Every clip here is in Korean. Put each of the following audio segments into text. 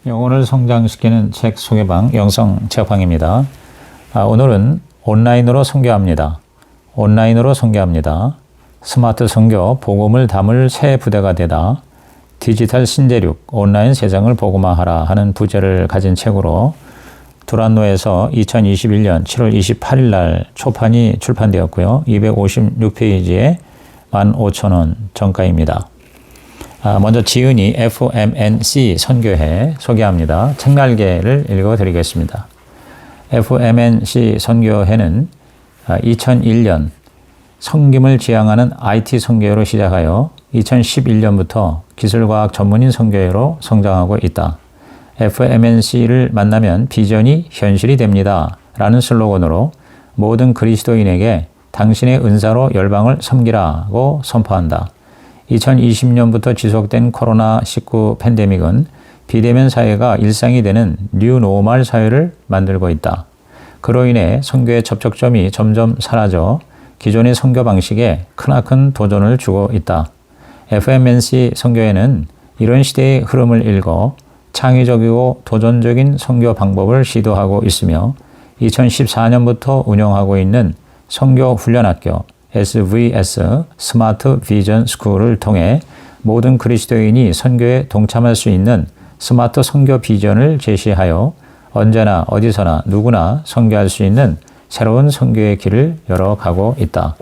영혼을 성장시키는 책 소개방 영성 책방입니다. 오늘은 온라인으로 선교합니다. 온라인으로 선교합니다. 스마트 선교, 복음을 담을 새 부대가 되다. 디지털 신대륙, 온라인 세상을 복음화하라 하는 부제를 가진 책으로 두란노에서 2021년 7월 28일 날 초판이 출판되었고요. 256페이지에 15,000원 정가입니다. 먼저 지은이 FMNC 선교회 소개합니다. 책날개를 읽어드리겠습니다. FMNC 선교회는 2001년 성김을 지향하는 IT 선교회로 시작하여 2011년부터 기술과학 전문인 선교회로 성장하고 있다. FMNC를 만나면 비전이 현실이 됩니다. 라는 슬로건으로 모든 그리스도인에게 당신의 은사로 열방을 섬기라고 선포한다. 2020년부터 지속된 코로나19 팬데믹은 비대면 사회가 일상이 되는 뉴 노멀 사회를 만들고 있다. 그로 인해 선교의 접촉점이 점점 사라져 기존의 선교 방식에 크나큰 도전을 주고 있다. FMNC 선교회는 이런 시대의 흐름을 읽어 창의적이고 도전적인 선교 방법을 시도하고 있으며 2014년부터 운영하고 있는 선교 훈련학교 SVS 스마트 비전 스쿨을 통해 모든 그리스도인이 선교에 동참할 수 있는 스마트 선교 비전을 제시하여 언제나 어디서나 누구나 선교할 수 있는 새로운 선교의 길을 열어가고 있다.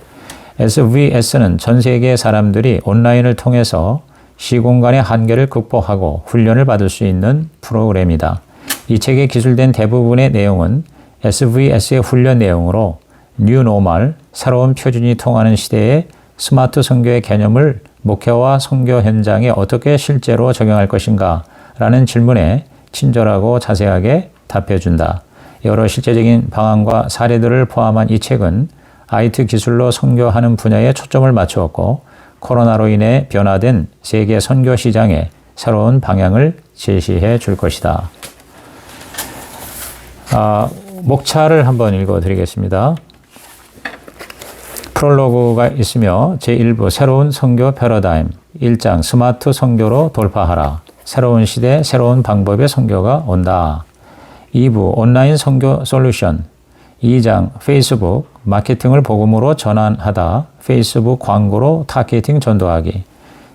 SVS는 전 세계 사람들이 온라인을 통해서 시공간의 한계를 극복하고 훈련을 받을 수 있는 프로그램이다. 이 책에 기술된 대부분의 내용은 SVS의 훈련 내용으로 뉴 노멀, 새로운 표준이 통하는 시대에 스마트 선교의 개념을 목회와 선교 현장에 어떻게 실제로 적용할 것인가 라는 질문에 친절하고 자세하게 답해준다. 여러 실제적인 방안과 사례들을 포함한 이 책은 IT 기술로 선교하는 분야에 초점을 맞추었고 코로나로 인해 변화된 세계 선교 시장에 새로운 방향을 제시해 줄 것이다. 목차를 한번 읽어드리겠습니다. 프롤로그가 있으며 제1부 새로운 선교 패러다임 1장 스마트 선교로 돌파하라. 새로운 시대 새로운 방법의 선교가 온다. 2부 온라인 선교 솔루션 2장 페이스북 마케팅을 복음으로 전환하다. 페이스북 광고로 타겟팅 전도하기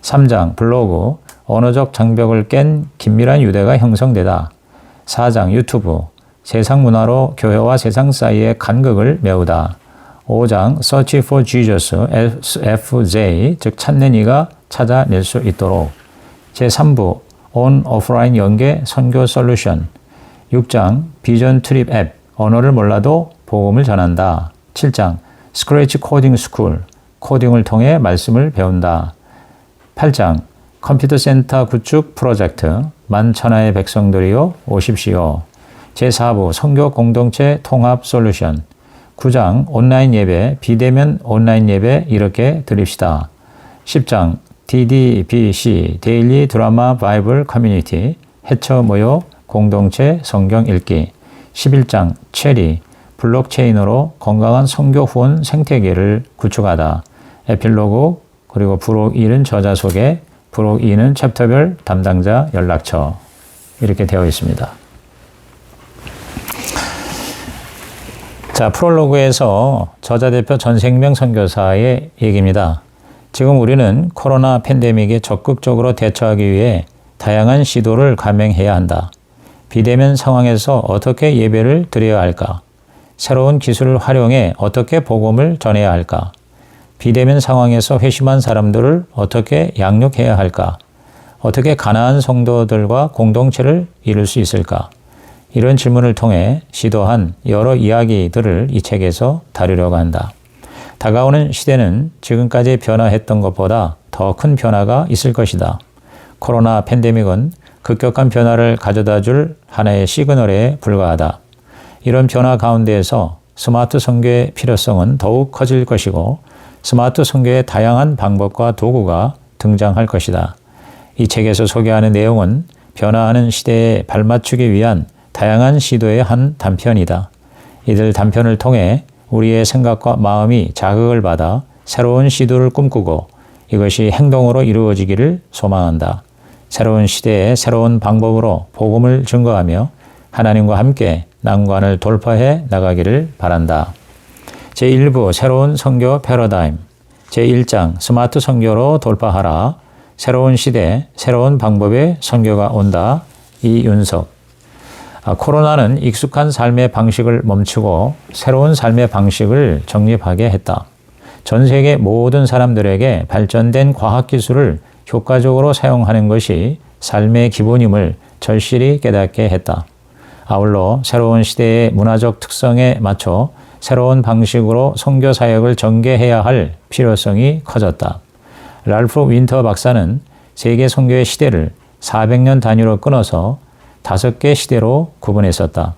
3장 블로그 언어적 장벽을 깬 긴밀한 유대가 형성되다. 4장 유튜브 세상 문화로 교회와 세상 사이의 간극을 메우다. 5장 Search for Jesus, FJ, 즉 찾는 이가 찾아낼 수 있도록 제3부 온 오프라인 연계 선교 솔루션 6장 비전 트립 앱, 언어를 몰라도 복음을 전한다. 7장 스크래치 코딩 스쿨, 코딩을 통해 말씀을 배운다. 8장 컴퓨터 센터 구축 프로젝트, 만천하의 백성들이여 오십시오. 제4부 선교 공동체 통합 솔루션 9장 온라인 예배, 비대면 온라인 예배 이렇게 드립시다. 10장 DDBC 데일리 드라마 바이블 커뮤니티 해처 모여 공동체 성경 읽기 11장 체리 블록체인으로 건강한 선교 후원 생태계를 구축하다. 에필로그 그리고 부록 1은 저자 소개, 부록 2는 챕터별 담당자 연락처 이렇게 되어 있습니다. 자, 프롤로그에서 저자 대표 전생명 선교사의 얘기입니다. 지금 우리는 코로나 팬데믹에 적극적으로 대처하기 위해 다양한 시도를 감행해야 한다. 비대면 상황에서 어떻게 예배를 드려야 할까? 새로운 기술을 활용해 어떻게 복음을 전해야 할까? 비대면 상황에서 회심한 사람들을 어떻게 양육해야 할까? 어떻게 가난한 성도들과 공동체를 이룰 수 있을까? 이런 질문을 통해 시도한 여러 이야기들을 이 책에서 다루려고 한다. 다가오는 시대는 지금까지 변화했던 것보다 더 큰 변화가 있을 것이다. 코로나 팬데믹은 급격한 변화를 가져다 줄 하나의 시그널에 불과하다. 이런 변화 가운데에서 스마트 선교의 필요성은 더욱 커질 것이고 스마트 선교의 다양한 방법과 도구가 등장할 것이다. 이 책에서 소개하는 내용은 변화하는 시대에 발맞추기 위한 다양한 시도의 한 단편이다. 이들 단편을 통해 우리의 생각과 마음이 자극을 받아 새로운 시도를 꿈꾸고 이것이 행동으로 이루어지기를 소망한다. 새로운 시대의 새로운 방법으로 복음을 증거하며 하나님과 함께 난관을 돌파해 나가기를 바란다. 제1부 새로운 선교 패러다임, 제1장 스마트 선교로 돌파하라. 새로운 시대, 새로운 방법의 선교가 온다. 이윤석. 코로나는 익숙한 삶의 방식을 멈추고 새로운 삶의 방식을 정립하게 했다. 전 세계 모든 사람들에게 발전된 과학기술을 효과적으로 사용하는 것이 삶의 기본임을 절실히 깨닫게 했다. 아울러 새로운 시대의 문화적 특성에 맞춰 새로운 방식으로 선교 사역을 전개해야 할 필요성이 커졌다. 랄프 윈터 박사는 세계 선교의 시대를 400년 단위로 끊어서 5개 시대로 구분했었다.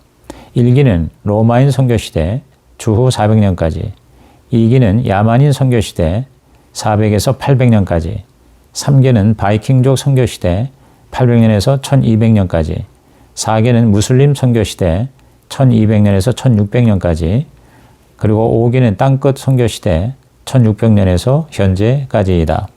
1기는 로마인 선교시대, 주후 400년까지. 2기는 야만인 선교시대, 400에서 800년까지. 3개는 바이킹족 선교시대, 800년에서 1200년까지. 4개는 무슬림 선교시대, 1200년에서 1600년까지. 그리고 5기는 땅끝 선교시대, 1600년에서 현재까지이다.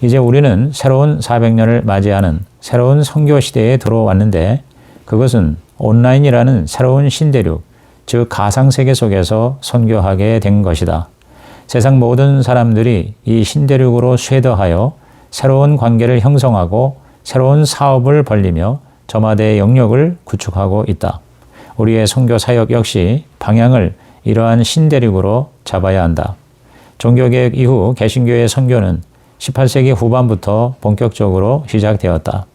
이제 우리는 새로운 400년을 맞이하는 새로운 선교시대에 들어왔는데 그것은 온라인이라는 새로운 신대륙, 즉 가상세계 속에서 선교하게 된 것이다. 세상 모든 사람들이 이 신대륙으로 쇄도하여 새로운 관계를 형성하고 새로운 사업을 벌리며 저마다의 영역을 구축하고 있다. 우리의 선교 사역 역시 방향을 이러한 신대륙으로 잡아야 한다. 종교개혁 이후 개신교의 선교는 18세기 후반부터 본격적으로 시작되었다.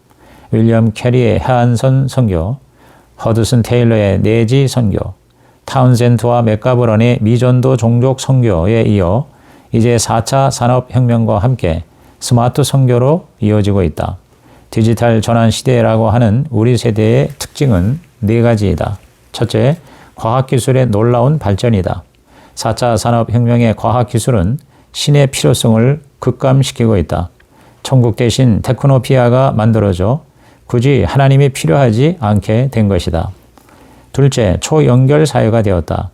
윌리엄 캐리의 해안선 선교, 허드슨 테일러의 내지 선교, 타운센트와 맥가브런의 미전도 종족 선교에 이어 이제 4차 산업혁명과 함께 스마트 선교로 이어지고 있다. 디지털 전환 시대라고 하는 우리 세대의 특징은 4가지이다. 첫째, 과학기술의 놀라운 발전이다. 4차 산업혁명의 과학기술은 신의 필요성을 급감시키고 있다. 천국 대신 테크노피아가 만들어져 굳이 하나님이 필요하지 않게 된 것이다. 둘째, 초연결 사회가 되었다.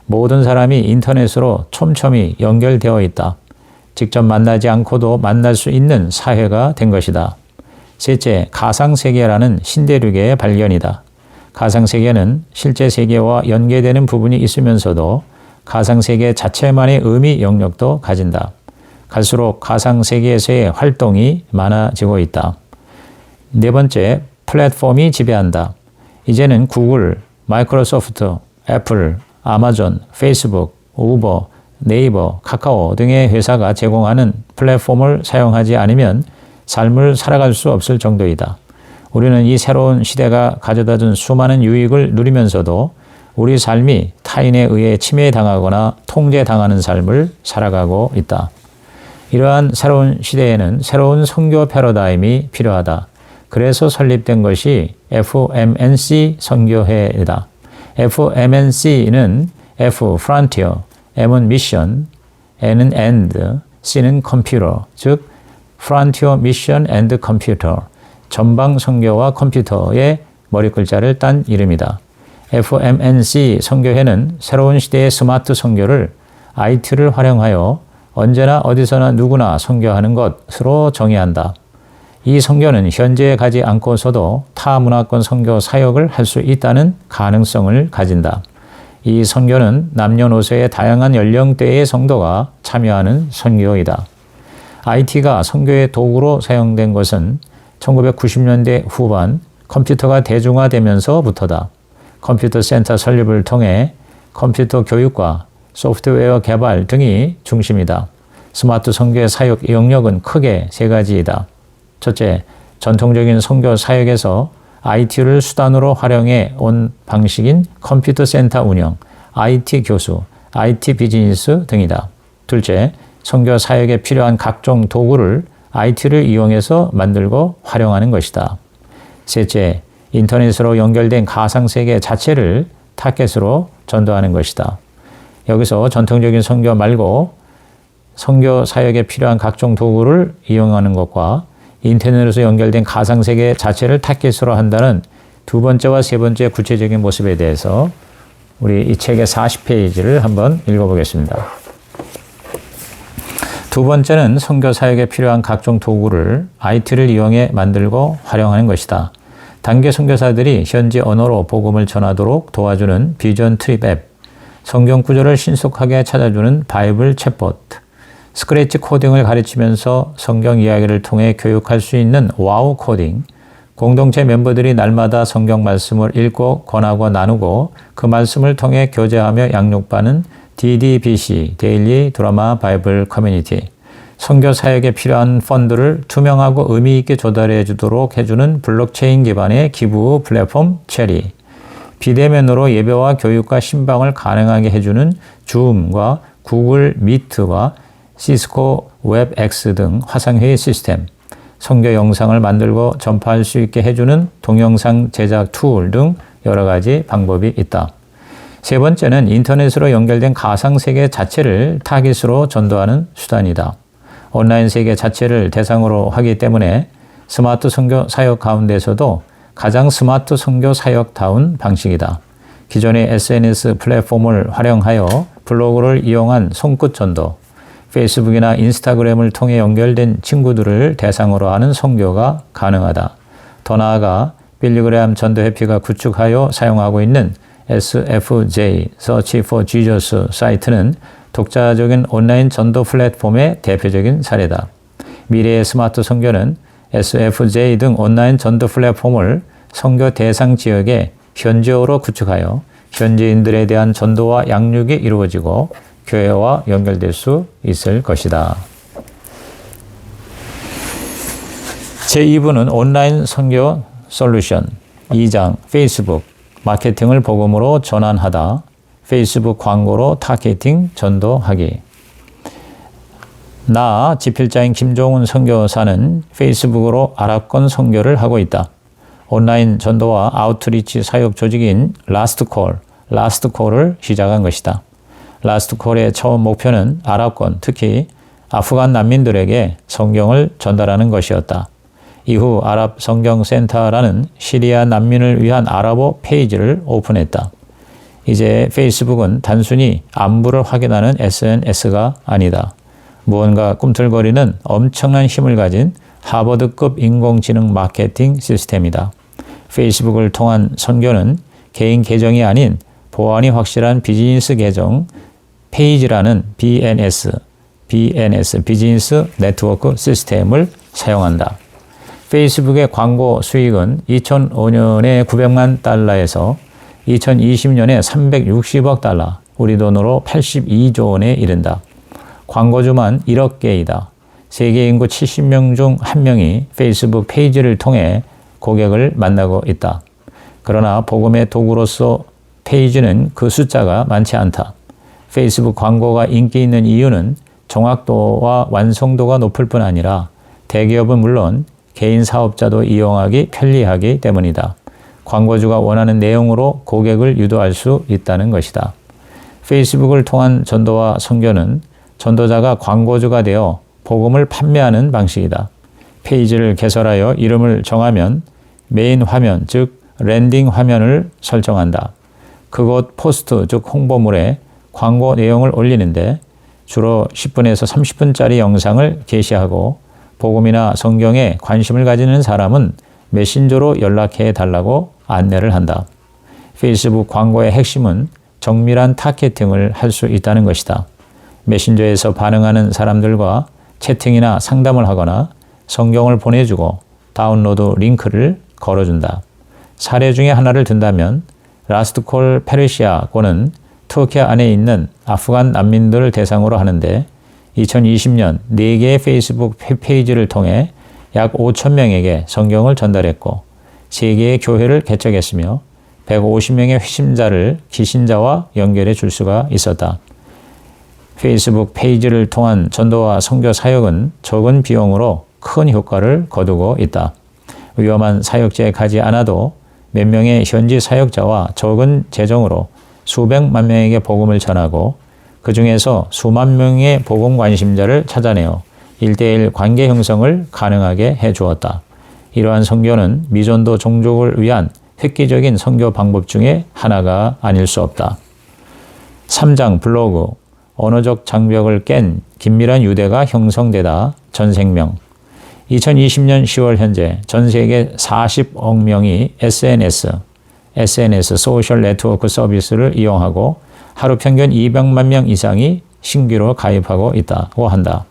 모든 사람이 인터넷으로 촘촘히 연결되어 있다. 직접 만나지 않고도 만날 수 있는 사회가 된 것이다. 셋째, 가상세계라는 신대륙의 발견이다. 가상세계는 실제 세계와 연계되는 부분이 있으면서도 가상세계 자체만의 의미 영역도 가진다. 갈수록 가상세계에서의 활동이 많아지고 있다. 네 번째, 플랫폼이 지배한다. 이제는 구글, 마이크로소프트, 애플, 아마존, 페이스북, 우버, 네이버, 카카오 등의 회사가 제공하는 플랫폼을 사용하지 않으면 삶을 살아갈 수 없을 정도이다. 우리는 이 새로운 시대가 가져다준 수많은 유익을 누리면서도 우리 삶이 타인에 의해 침해당하거나 통제당하는 삶을 살아가고 있다. 이러한 새로운 시대에는 새로운 선교 패러다임이 필요하다. 그래서 설립된 것이 FMNC 선교회이다. FMNC는 F, Frontier, M은 Mission, N은 End, C는 Computer, 즉 Frontier Mission and Computer, 전방 선교와 컴퓨터의 머리글자를 딴 이름이다. FMNC 선교회는 새로운 시대의 스마트 선교를 IT를 활용하여 언제나 어디서나 누구나 선교하는 것으로 정의한다. 이 선교는 현재에 가지 않고서도 타 문화권 선교 사역을 할 수 있다는 가능성을 가진다. 이 선교는 남녀노소의 다양한 연령대의 성도가 참여하는 선교이다. IT가 선교의 도구로 사용된 것은 1990년대 후반 컴퓨터가 대중화되면서부터다. 컴퓨터 센터 설립을 통해 컴퓨터 교육과 소프트웨어 개발 등이 중심이다. 스마트 선교의 사역 영역은 크게 3가지이다. 첫째, 전통적인 선교 사역에서 IT를 수단으로 활용해 온 방식인 컴퓨터 센터 운영, IT 교수, IT 비즈니스 등이다. 둘째, 선교 사역에 필요한 각종 도구를 IT를 이용해서 만들고 활용하는 것이다. 셋째, 인터넷으로 연결된 가상세계 자체를 타겟으로 전도하는 것이다. 여기서 전통적인 선교 말고 선교 사역에 필요한 각종 도구를 이용하는 것과 인터넷으로 연결된 가상세계 자체를 타겟으로 한다는 두 번째와 세 번째 구체적인 모습에 대해서 우리 이 책의 40페이지를 한번 읽어보겠습니다. 두 번째는 선교 사역에 필요한 각종 도구를 IT를 이용해 만들고 활용하는 것이다. 단계 선교사들이 현지 언어로 복음을 전하도록 도와주는 비전 트립 앱, 성경 구절을 신속하게 찾아주는 바이블 챗봇, 스크래치 코딩을 가르치면서 성경 이야기를 통해 교육할 수 있는 와우 코딩, 공동체 멤버들이 날마다 성경 말씀을 읽고 권하고 나누고 그 말씀을 통해 교제하며 양육받는 DDBC, 데일리 드라마 바이블 커뮤니티, 선교 사역에 필요한 펀드를 투명하고 의미 있게 조달해 주도록 해주는 블록체인 기반의 기부 플랫폼 체리, 비대면으로 예배와 교육과 신방을 가능하게 해주는 줌과 구글 미트와 시스코 웹엑스 등 화상회의 시스템, 선교 영상을 만들고 전파할 수 있게 해주는 동영상 제작 툴 등 여러 가지 방법이 있다. 세 번째는 인터넷으로 연결된 가상세계 자체를 타깃으로 전도하는 수단이다. 온라인 세계 자체를 대상으로 하기 때문에 스마트 선교 사역 가운데서도 가장 스마트 선교 사역다운 방식이다. 기존의 SNS 플랫폼을 활용하여 블로그를 이용한 손끝 전도, 페이스북이나 인스타그램을 통해 연결된 친구들을 대상으로 하는 선교가 가능하다. 더 나아가 빌리그레암 전도회피가 구축하여 사용하고 있는 SFJ, Search for Jesus 사이트는 독자적인 온라인 전도 플랫폼의 대표적인 사례다. 미래의 스마트 선교는 SFJ 등 온라인 전도 플랫폼을 선교 대상 지역에 현지어로 구축하여 현지인들에 대한 전도와 양육이 이루어지고 교회와 연결될 수 있을 것이다. 제2부는 온라인 선교 솔루션 2장 페이스북 마케팅을 복음으로 전환하다. 페이스북 광고로 타겟팅 전도하기. 나 지필자인 김종훈 선교사는 페이스북으로 아랍권 선교를 하고 있다. 온라인 전도와 아우트리치 사역 조직인 라스트콜을 시작한 것이다. 라스트콜의 처음 목표는 아랍권, 특히 아프간 난민들에게 성경을 전달하는 것이었다. 이후 아랍 성경센터라는 시리아 난민을 위한 아랍어 페이지를 오픈했다. 이제 페이스북은 단순히 안부를 확인하는 SNS가 아니다. 무언가 꿈틀거리는 엄청난 힘을 가진 하버드급 인공지능 마케팅 시스템이다. 페이스북을 통한 선교는 개인 계정이 아닌 보안이 확실한 비즈니스 계정 페이지라는 BNS 비즈니스 네트워크 시스템을 사용한다. 페이스북의 광고 수익은 2005년에 900만 달러에서 2020년에 360억 달러, 우리 돈으로 82조 원에 이른다. 광고주만 1억 개이다. 세계 인구 70명 중 1명이 페이스북 페이지를 통해 고객을 만나고 있다. 그러나 복음의 도구로서 페이지는 그 숫자가 많지 않다. 페이스북 광고가 인기 있는 이유는 정확도와 완성도가 높을 뿐 아니라 대기업은 물론 개인 사업자도 이용하기 편리하기 때문이다. 광고주가 원하는 내용으로 고객을 유도할 수 있다는 것이다. 페이스북을 통한 전도와 선교는 전도자가 광고주가 되어 복음을 판매하는 방식이다. 페이지를 개설하여 이름을 정하면 메인 화면, 즉 랜딩 화면을 설정한다. 그곳 포스트, 즉 홍보물에 광고 내용을 올리는데 주로 10분에서 30분짜리 영상을 게시하고 복음이나 성경에 관심을 가지는 사람은 메신저로 연락해 달라고 안내를 한다. 페이스북 광고의 핵심은 정밀한 타겟팅을 할 수 있다는 것이다. 메신저에서 반응하는 사람들과 채팅이나 상담을 하거나 성경을 보내주고 다운로드 링크를 걸어준다. 사례 중에 하나를 든다면 라스트콜 페르시아고는 터키 안에 있는 아프간 난민들을 대상으로 하는데 2020년 4개의 페이스북 페이지를 통해 약 5,000명에게 성경을 전달했고 3개의 교회를 개척했으며 150명의 회심자를 기신자와 연결해 줄 수가 있었다. 페이스북 페이지를 통한 전도와 선교 사역은 적은 비용으로 큰 효과를 거두고 있다. 위험한 사역지에 가지 않아도 몇 명의 현지 사역자와 적은 재정으로 수백만 명에게 복음을 전하고 그 중에서 수만 명의 복음 관심자를 찾아내어 1대1 관계 형성을 가능하게 해주었다. 이러한 선교는 미전도 종족을 위한 획기적인 선교 방법 중에 하나가 아닐 수 없다. 3장 블로그, 언어적 장벽을 깬 긴밀한 유대가 형성되다 전생명. 2020년 10월 현재 전 세계 40억 명이 SNS 소셜 네트워크 서비스를 이용하고 하루 평균 200만 명 이상이 신규로 가입하고 있다고 한다.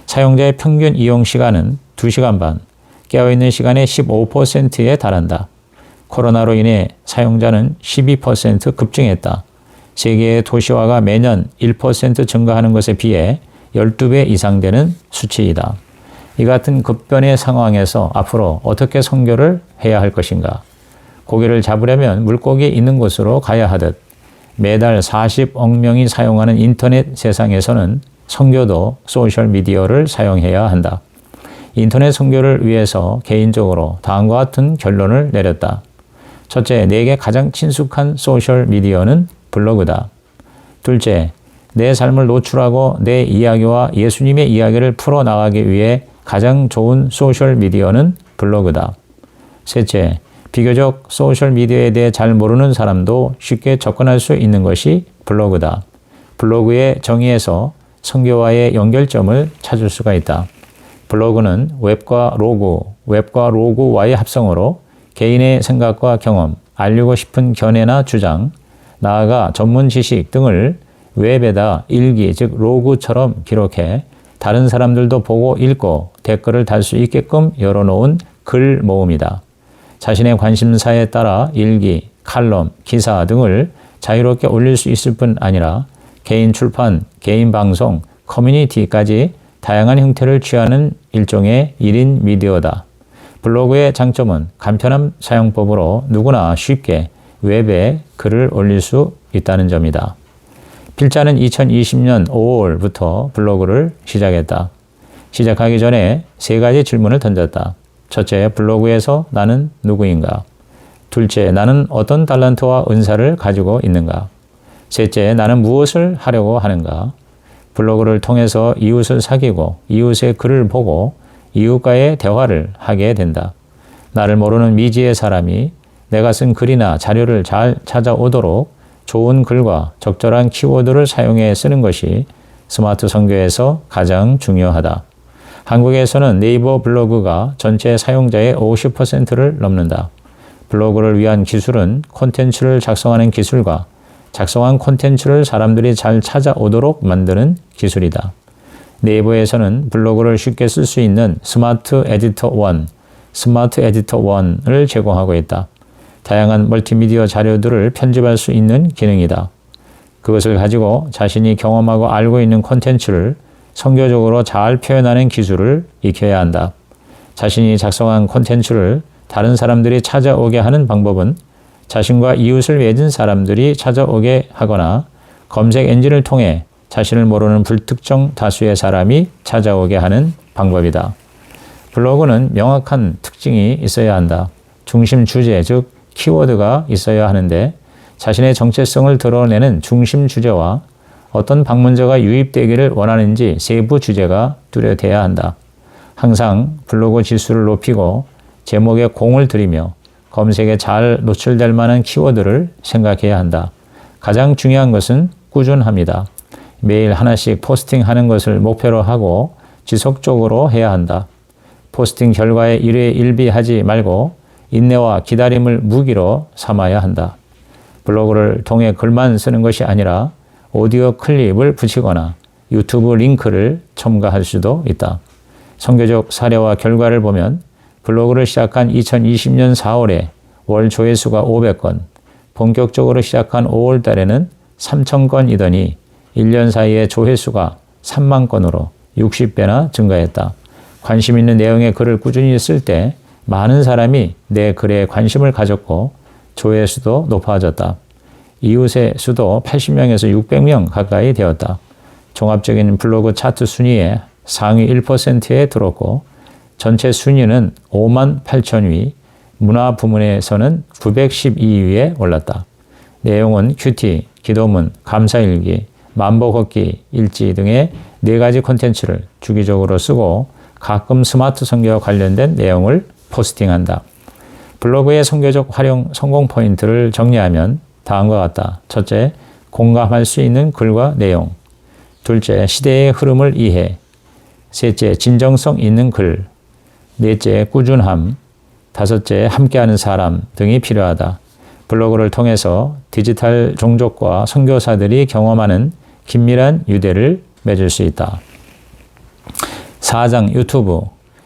사용자의 평균 이용 시간은 2시간 반, 깨어있는 시간의 15%에 달한다. 코로나로 인해 사용자는 12% 급증했다. 세계의 도시화가 매년 1% 증가하는 것에 비해 12배 이상 되는 수치이다. 이 같은 급변의 상황에서 앞으로 어떻게 선교를 해야 할 것인가? 고기를 잡으려면 물고기 있는 곳으로 가야 하듯 매달 40억 명이 사용하는 인터넷 세상에서는 선교도 소셜미디어를 사용해야 한다. 인터넷 선교를 위해서 개인적으로 다음과 같은 결론을 내렸다. 첫째, 내게 가장 친숙한 소셜미디어는 블로그다. 둘째, 내 삶을 노출하고 내 이야기와 예수님의 이야기를 풀어나가기 위해 가장 좋은 소셜미디어는 블로그다. 셋째, 비교적 소셜미디어에 대해 잘 모르는 사람도 쉽게 접근할 수 있는 것이 블로그다. 블로그의 정의에서 선교와의 연결점을 찾을 수가 있다. 블로그는 웹과 로그와의 합성어로 개인의 생각과 경험, 알리고 싶은 견해나 주장, 나아가 전문 지식 등을 웹에다 일기, 즉 로그처럼 기록해 다른 사람들도 보고 읽고 댓글을 달 수 있게끔 열어놓은 글 모음이다. 자신의 관심사에 따라 일기, 칼럼, 기사 등을 자유롭게 올릴 수 있을 뿐 아니라 개인 출판, 개인 방송, 커뮤니티까지 다양한 형태를 취하는 일종의 1인 미디어다. 블로그의 장점은 간편한 사용법으로 누구나 쉽게 웹에 글을 올릴 수 있다는 점이다. 필자는 2020년 5월부터 블로그를 시작했다. 시작하기 전에 3가지 질문을 던졌다. 첫째, 블로그에서 나는 누구인가? 둘째, 나는 어떤 달란트와 은사를 가지고 있는가? 셋째, 나는 무엇을 하려고 하는가? 블로그를 통해서 이웃을 사귀고 이웃의 글을 보고 이웃과의 대화를 하게 된다. 나를 모르는 미지의 사람이 내가 쓴 글이나 자료를 잘 찾아오도록 좋은 글과 적절한 키워드를 사용해 쓰는 것이 스마트 선교에서 가장 중요하다. 한국에서는 네이버 블로그가 전체 사용자의 50%를 넘는다. 블로그를 위한 기술은 콘텐츠를 작성하는 기술과 작성한 콘텐츠를 사람들이 잘 찾아오도록 만드는 기술이다. 네이버에서는 블로그를 쉽게 쓸 수 있는 스마트 에디터 1을 제공하고 있다. 다양한 멀티미디어 자료들을 편집할 수 있는 기능이다. 그것을 가지고 자신이 경험하고 알고 있는 콘텐츠를 선교적으로 잘 표현하는 기술을 익혀야 한다. 자신이 작성한 콘텐츠를 다른 사람들이 찾아오게 하는 방법은 자신과 이웃을 맺은 사람들이 찾아오게 하거나 검색 엔진을 통해 자신을 모르는 불특정 다수의 사람이 찾아오게 하는 방법이다. 블로그는 명확한 특징이 있어야 한다. 중심 주제, 즉 키워드가 있어야 하는데 자신의 정체성을 드러내는 중심 주제와 어떤 방문자가 유입되기를 원하는지 세부 주제가 뚜렷해야 한다. 항상 블로그 지수를 높이고 제목에 공을 들이며 검색에 잘 노출될 만한 키워드를 생각해야 한다. 가장 중요한 것은 꾸준합니다. 매일 하나씩 포스팅하는 것을 목표로 하고 지속적으로 해야 한다. 포스팅 결과에 일희일비하지 말고 인내와 기다림을 무기로 삼아야 한다. 블로그를 통해 글만 쓰는 것이 아니라 오디오 클립을 붙이거나 유튜브 링크를 첨가할 수도 있다. 선교적 사례와 결과를 보면 블로그를 시작한 2020년 4월에 월 조회수가 500건, 본격적으로 시작한 5월 달에는 3,000건이더니 1년 사이에 조회수가 3만 건으로 60배나 증가했다. 관심 있는 내용의 글을 꾸준히 쓸 때 많은 사람이 내 글에 관심을 가졌고 조회수도 높아졌다. 이웃의 수도 80명에서 600명 가까이 되었다. 종합적인 블로그 차트 순위에 상위 1%에 들었고 전체 순위는 5만 8천 위, 문화 부문에서는 912위에 올랐다. 내용은 큐티, 기도문, 감사일기, 만보 걷기, 일지 등의 4가지 콘텐츠를 주기적으로 쓰고 가끔 스마트 선교와 관련된 내용을 포스팅한다. 블로그의 선교적 활용 성공 포인트를 정리하면 다음과 같다. 첫째, 공감할 수 있는 글과 내용. 둘째, 시대의 흐름을 이해. 셋째, 진정성 있는 글. 넷째, 꾸준함. 다섯째, 함께하는 사람 등이 필요하다. 블로그를 통해서 디지털 종족과 선교사들이 경험하는 긴밀한 유대를 맺을 수 있다. 4장 유튜브.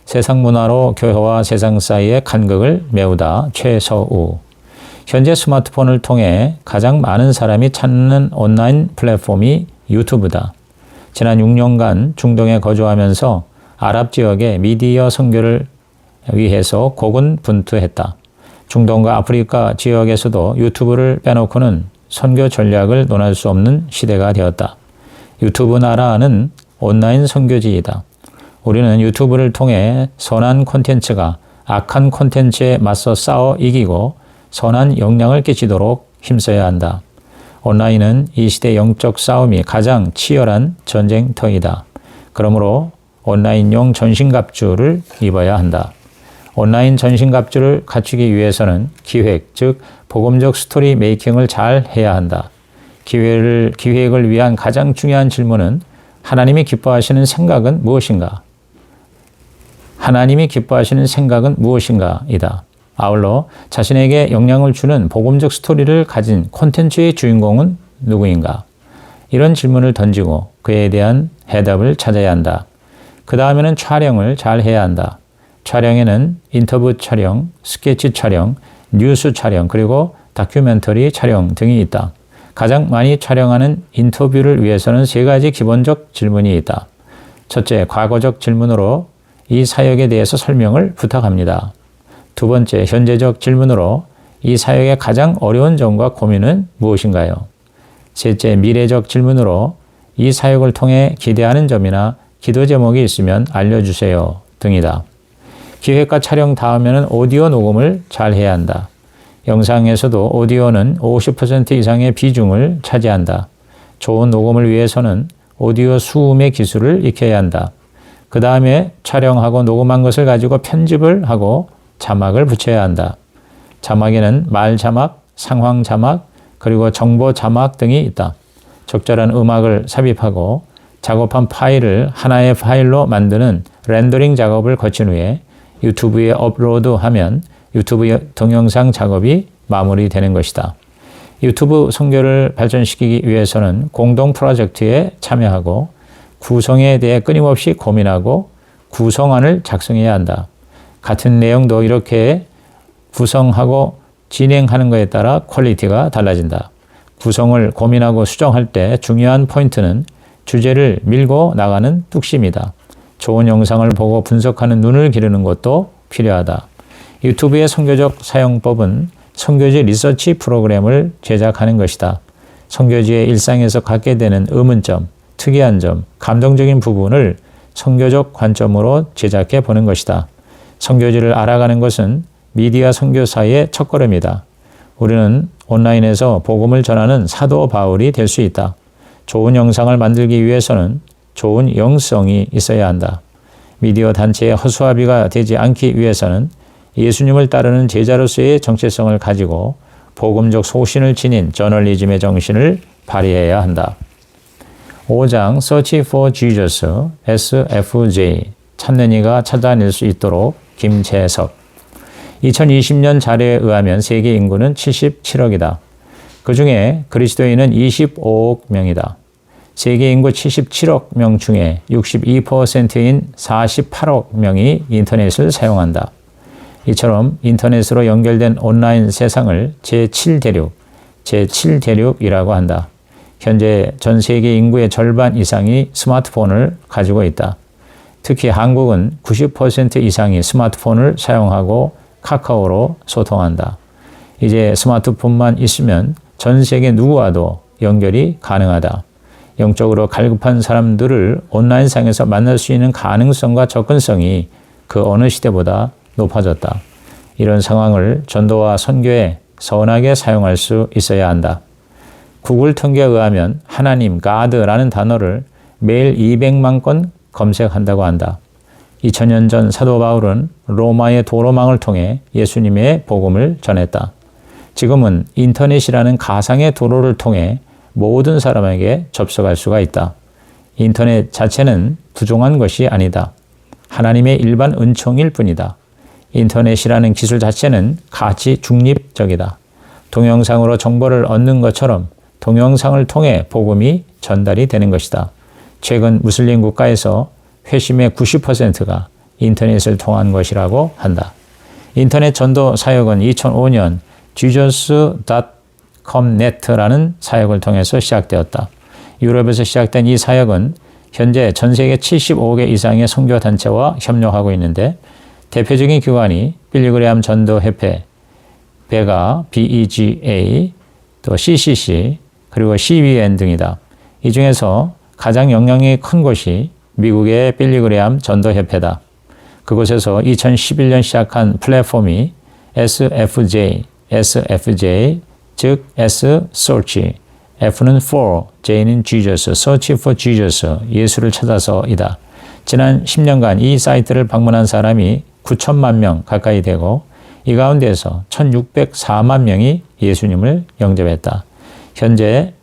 세상 문화로 교회와 세상 사이의 간극을 메우다. 최서우. 현재 스마트폰을 통해 가장 많은 사람이 찾는 온라인 플랫폼이 유튜브다. 지난 6년간 중동에 거주하면서 아랍 지역의 미디어 선교를 위해서 고군분투했다. 중동과 아프리카 지역에서도 유튜브를 빼놓고는 선교 전략을 논할 수 없는 시대가 되었다. 유튜브 나라는 온라인 선교지이다. 우리는 유튜브를 통해 선한 콘텐츠가 악한 콘텐츠에 맞서 싸워 이기고 선한 영향을 끼치도록 힘써야 한다. 온라인은 이 시대 영적 싸움이 가장 치열한 전쟁터이다. 그러므로 온라인용 전신갑주를 입어야 한다. 온라인 전신갑주를 갖추기 위해서는 기획, 즉 복음적 스토리 메이킹을 잘 해야 한다. 기획을 위한 가장 중요한 질문은 하나님이 기뻐하시는 생각은 무엇인가? 하나님이 기뻐하시는 생각은 무엇인가? 이다. 아울러 자신에게 영향을 주는 복음적 스토리를 가진 콘텐츠의 주인공은 누구인가? 이런 질문을 던지고 그에 대한 해답을 찾아야 한다. 그 다음에는 촬영을 잘 해야 한다. 촬영에는 인터뷰 촬영, 스케치 촬영, 뉴스 촬영, 그리고 다큐멘터리 촬영 등이 있다. 가장 많이 촬영하는 인터뷰를 위해서는 3가지 기본적 질문이 있다. 첫째, 과거적 질문으로 이 사역에 대해서 설명을 부탁합니다. 두 번째, 현재적 질문으로 이 사역의 가장 어려운 점과 고민은 무엇인가요? 셋째, 미래적 질문으로 이 사역을 통해 기대하는 점이나 기도 제목이 있으면 알려주세요 등이다. 기획과 촬영 다음에는 오디오 녹음을 잘 해야 한다. 영상에서도 오디오는 50% 이상의 비중을 차지한다. 좋은 녹음을 위해서는 오디오 수음의 기술을 익혀야 한다. 그 다음에 촬영하고 녹음한 것을 가지고 편집을 하고 자막을 붙여야 한다. 자막에는 말 자막, 상황 자막, 그리고 정보 자막 등이 있다. 적절한 음악을 삽입하고 작업한 파일을 하나의 파일로 만드는 렌더링 작업을 거친 후에 유튜브에 업로드하면 유튜브 동영상 작업이 마무리되는 것이다. 유튜브 선교를 발전시키기 위해서는 공동 프로젝트에 참여하고 구성에 대해 끊임없이 고민하고 구성안을 작성해야 한다. 같은 내용도 이렇게 구성하고 진행하는 것에 따라 퀄리티가 달라진다. 구성을 고민하고 수정할 때 중요한 포인트는 주제를 밀고 나가는 뚝심이다. 좋은 영상을 보고 분석하는 눈을 기르는 것도 필요하다. 유튜브의 선교적 사용법은 선교지 리서치 프로그램을 제작하는 것이다. 선교지의 일상에서 갖게 되는 의문점, 특이한 점, 감동적인 부분을 선교적 관점으로 제작해 보는 것이다. 선교지를 알아가는 것은 미디어 선교사의 첫걸음이다. 우리는 온라인에서 복음을 전하는 사도 바울이 될 수 있다. 좋은 영상을 만들기 위해서는 좋은 영성이 있어야 한다. 미디어 단체의 허수아비가 되지 않기 위해서는 예수님을 따르는 제자로서의 정체성을 가지고 복음적 소신을 지닌 저널리즘의 정신을 발휘해야 한다. 5장 Search for Jesus, SFJ, 찾는 이가 찾아낼 수 있도록 김재석. 2020년 자료에 의하면 세계 인구는 77억이다. 그 중에 그리스도인은 25억 명이다. 세계 인구 77억 명 중에 62%인 48억 명이 인터넷을 사용한다. 이처럼 인터넷으로 연결된 온라인 세상을 제7대륙이라고 한다. 현재 전 세계 인구의 절반 이상이 스마트폰을 가지고 있다. 특히 한국은 90% 이상이 스마트폰을 사용하고 카카오로 소통한다. 이제 스마트폰만 있으면 전 세계 누구와도 연결이 가능하다. 영적으로 갈급한 사람들을 온라인상에서 만날 수 있는 가능성과 접근성이 그 어느 시대보다 높아졌다. 이런 상황을 전도와 선교에 선하게 사용할 수 있어야 한다. 구글 통계에 의하면 하나님, God라는 단어를 매일 200만 건 검색한다고 한다. 2000년 전 사도 바울은 로마의 도로망을 통해 예수님의 복음을 전했다. 지금은 인터넷이라는 가상의 도로를 통해 모든 사람에게 접속할 수가 있다. 인터넷 자체는 부종한 것이 아니다. 하나님의 일반 은총일 뿐이다. 인터넷이라는 기술 자체는 가치 중립적이다. 동영상으로 정보를 얻는 것처럼 동영상을 통해 복음이 전달이 되는 것이다. 최근 무슬림 국가에서 회심의 90%가 인터넷을 통한 것이라고 한다. 인터넷 전도 사역은 2005년 jesus.comnet라는 사역을 통해서 시작되었다. 유럽에서 시작된 이 사역은 현재 전 세계 75개 이상의 선교단체와 협력하고 있는데 대표적인 기관이 빌리그레암 전도협회, 베가, BEGA, 또 CCC, 그리고 CBN 등이다. 이 중에서 가장 영향이 큰 곳이 미국의 빌리그레암 전도협회다. 그곳에서 2011년 시작한 플랫폼이 SFJ, 즉 S Search, F는 For, J는 Jesus, Search for Jesus, 예수를 찾아서이다. 지난 10년간 이 사이트를 방문한 사람이 9천만 명 가까이 되고 이 가운데서 1604만 명이 예수님을 영접했다. 현재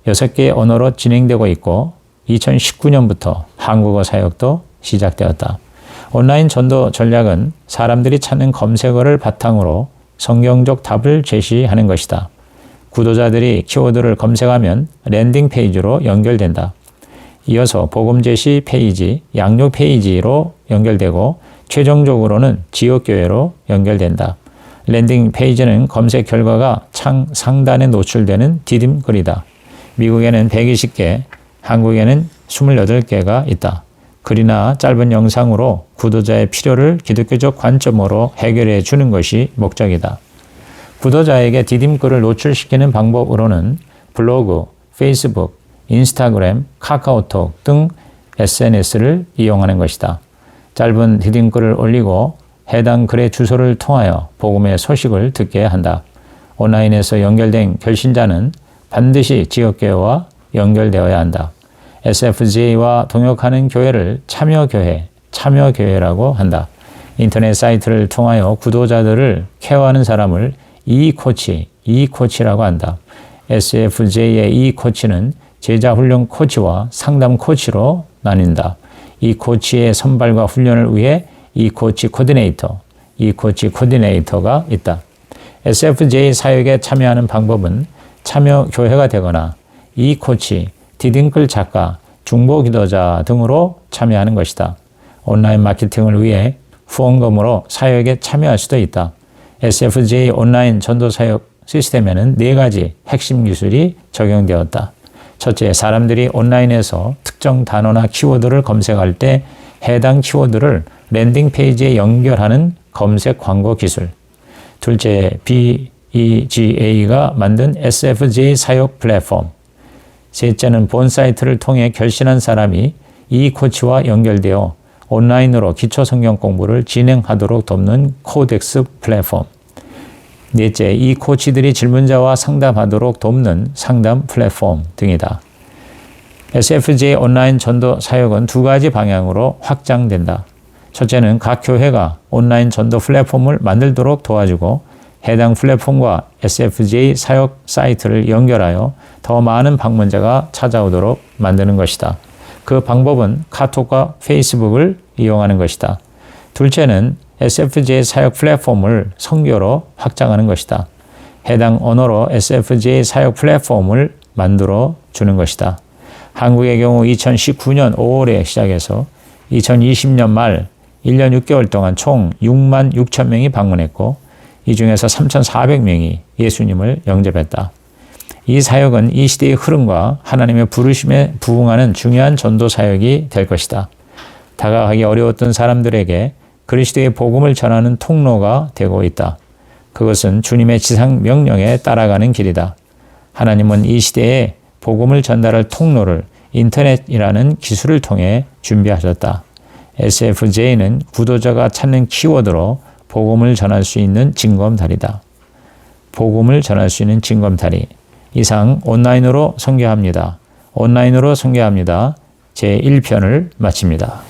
6개의 언어로 진행되고 있고 2019년부터 한국어 사역도 시작되었다. 온라인 전도 전략은 사람들이 찾는 검색어를 바탕으로 성경적 답을 제시하는 것이다. 구도자들이 키워드를 검색하면 랜딩 페이지로 연결된다. 이어서 복음 제시 페이지, 양육 페이지로 연결되고 최종적으로는 지역교회로 연결된다. 랜딩 페이지는 검색 결과가 창 상단에 노출되는 디딤글이다. 미국에는 120개, 한국에는 28개가 있다. 글이나 짧은 영상으로 구도자의 필요를 기독교적 관점으로 해결해 주는 것이 목적이다. 구도자에게 디딤글을 노출시키는 방법으로는 블로그, 페이스북, 인스타그램, 카카오톡 등 SNS를 이용하는 것이다. 짧은 디딤글을 올리고 해당 글의 주소를 통하여 복음의 소식을 듣게 한다. 온라인에서 연결된 결신자는 반드시 지역교회와 연결되어야 한다. SFJ와 동역하는 교회를 참여교회라고 한다. 인터넷 사이트를 통하여 구도자들을 케어하는 사람을 이코치라고 한다. SFJ의 이코치는 제자훈련 코치와 상담 코치로 나뉜다. 이 코치의 선발과 훈련을 위해 이코치 코디네이터가 있다. SFJ 사역에 참여하는 방법은 참여교회가 되거나 이코치, 디딤글 작가, 중보기도자 등으로 참여하는 것이다. 온라인 마케팅을 위해 후원금으로 사역에 참여할 수도 있다. SFJ 온라인 전도사역 시스템에는 4가지 핵심 기술이 적용되었다. 첫째, 사람들이 온라인에서 특정 단어나 키워드를 검색할 때 해당 키워드를 랜딩 페이지에 연결하는 검색 광고 기술. 둘째, BEGA가 만든 SFJ 사역 플랫폼. 셋째는 본 사이트를 통해 결신한 사람이 이 코치와 연결되어 온라인으로 기초 성경 공부를 진행하도록 돕는 코덱스 플랫폼. 넷째, 이 코치들이 질문자와 상담하도록 돕는 상담 플랫폼 등이다. SFJ 온라인 전도 사역은 2가지 방향으로 확장된다. 첫째는 각 교회가 온라인 전도 플랫폼을 만들도록 도와주고 해당 플랫폼과 SFJ 사역 사이트를 연결하여 더 많은 방문자가 찾아오도록 만드는 것이다. 그 방법은 카톡과 페이스북을 이용하는 것이다. 둘째는 SFJ 사역 플랫폼을 선교로 확장하는 것이다. 해당 언어로 SFJ 사역 플랫폼을 만들어 주는 것이다. 한국의 경우 2019년 5월에 시작해서 2020년 말 1년 6개월 동안 총 6만 6천 명이 방문했고 이 중에서 3,400명이 예수님을 영접했다. 이 사역은 이 시대의 흐름과 하나님의 부르심에 부응하는 중요한 전도 사역이 될 것이다. 다가가기 어려웠던 사람들에게 그리스도의 복음을 전하는 통로가 되고 있다. 그것은 주님의 지상 명령에 따라가는 길이다. 하나님은 이 시대에 복음을 전달할 통로를 인터넷이라는 기술을 통해 준비하셨다. SFJ는 구도자가 찾는 키워드로 복음을 전할 수 있는 징검다리다. 복음을 전할 수 있는 징검다리. 이상 온라인으로 선교합니다. 제 1편을 마칩니다.